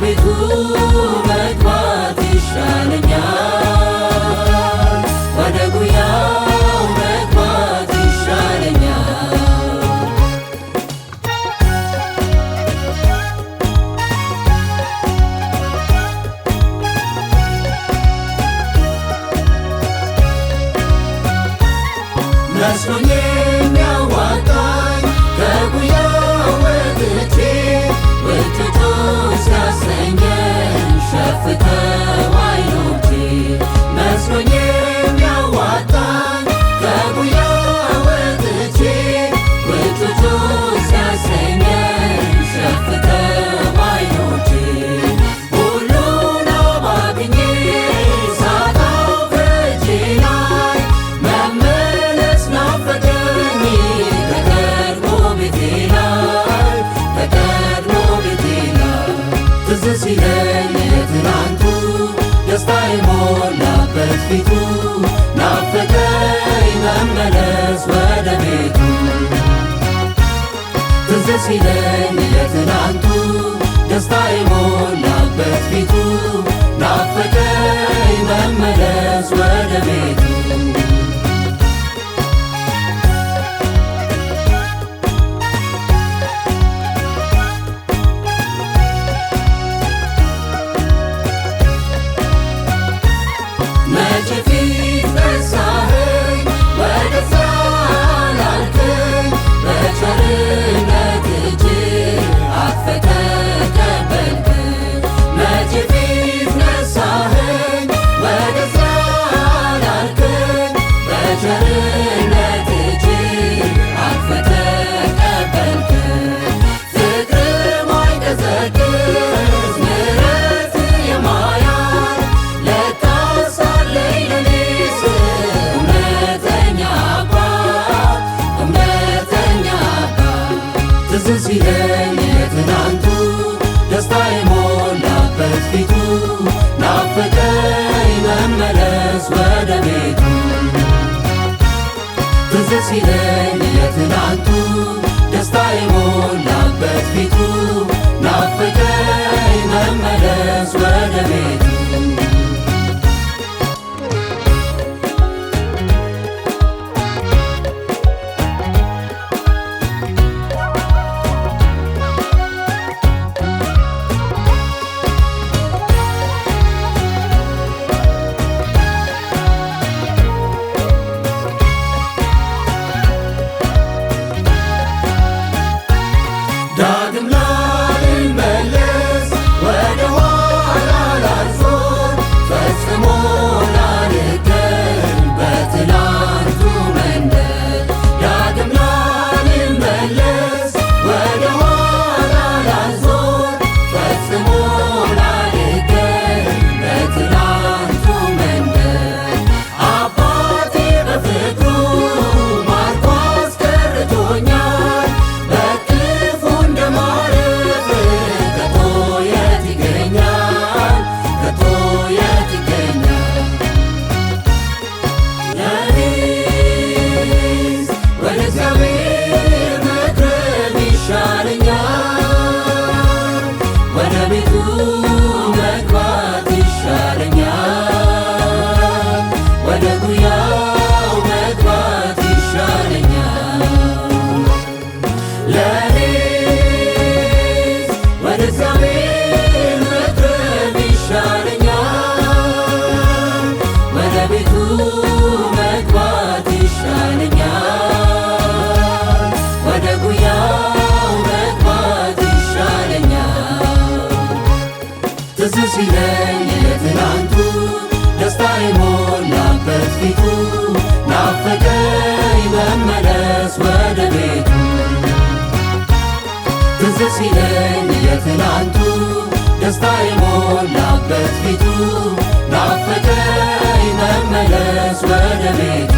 ቤቱ መግባት ይሻለኛል፣ ወደ ጉያው መግባት ይሻለኛል። መስሎኝ የሚያዋጣኝ ከጉያው ወጥቼ ውጥቶ ሲያሰኘኝ ሸፍተው ዓይኖቼ። መስሎኝ የሚያዋጣኝ ከጉያው ወጥቼ ውጥቶ ሲያሰኘኝ ሸፍተው ዓይኖቼ። ሁሉን አባክኜ ሳጣው ከእጄ ላይ መመለስ ናፈቀኝ ከቀድሞ ቤቴ ላይ ከቀድሞ ቤቴ ላይ። ትዝ ሲለኝ የትናንቱ ደስታ የሞላበት ፊቱ ናፈቀኝ መመለስ ወደ ቤቱ። ትዝ ሲለኝ የትናንቱ ደስታ የሞላበት ፊቱ ናፈቀኝ መመለስ ወደ ቤቱ። መቼ ፊት ነሳኸኝ ወደዛ ላልከኝ በቸርነት እጅህ አቅፈህ ተቀበልከኝ። መቼ ፊት ነሳኸኝ ወደዛ ላልከኝ በቸርነት እጅህ አቅፈህ ተቀበልከኝ። ፍቅርህ ማይቀዘቅዝ ምሕረትህ የማያልቅ ለካስ አለኝ ለኔስ እውነተኛ አባት እውነተኛ አባት። ትዝ ሲለኝ የትናንቱ ደስታ የሞላበት ፊቱ ናፈቀኝ መመለስ ወደ ቤቱ። ትዝ ሲለኝ የትናንቱ ደስታ የሞላበት ፊቱ ናፈቀኝ መመለስ ወደ ቤቱ። ዳግም ላልመለስ ወደ ኋላ ላልዞር ፈጽሞ ላልገኝ በትላንቱ መንገድ። ዳግም ላልመለስ ወደ ኋላ ላልዞር ፈጽሞ ላልገኝ በትላንቱ መንገድ። አባቴ በፍቅሩ ማርኮ አስቀርቶኛል፣ በክፉ እንደማረፍ ከቶ የት ይገኛል ከቶ የት ይገኛል። ለኔስ ወደ እግዚአብሔር መቅረብ ይሻለኛል፣ ወደ ቤቱ መግባት ይሻለኛል፣ ወደ ጉያው መግባት ይሻለኛል። ለኔስ ወደ እግዚአብሔር መቅረብ ይሻለኛል፣ ወደ ቤቱ መግባት ይሻለኛል፣ ወደ ጉያው መግባት ይሻለኛል። ትዝ ሲለኝ የትናንቱ ደስታ የሞላበት ፊቱ ናፈቀኝ መመለስ ወደ ቤቱ። ትዝ ሲለኝ የትናንቱ ደስታ የሞላበት ፊቱ ናፈቀኝ መመለስ ወደ ቤቱ።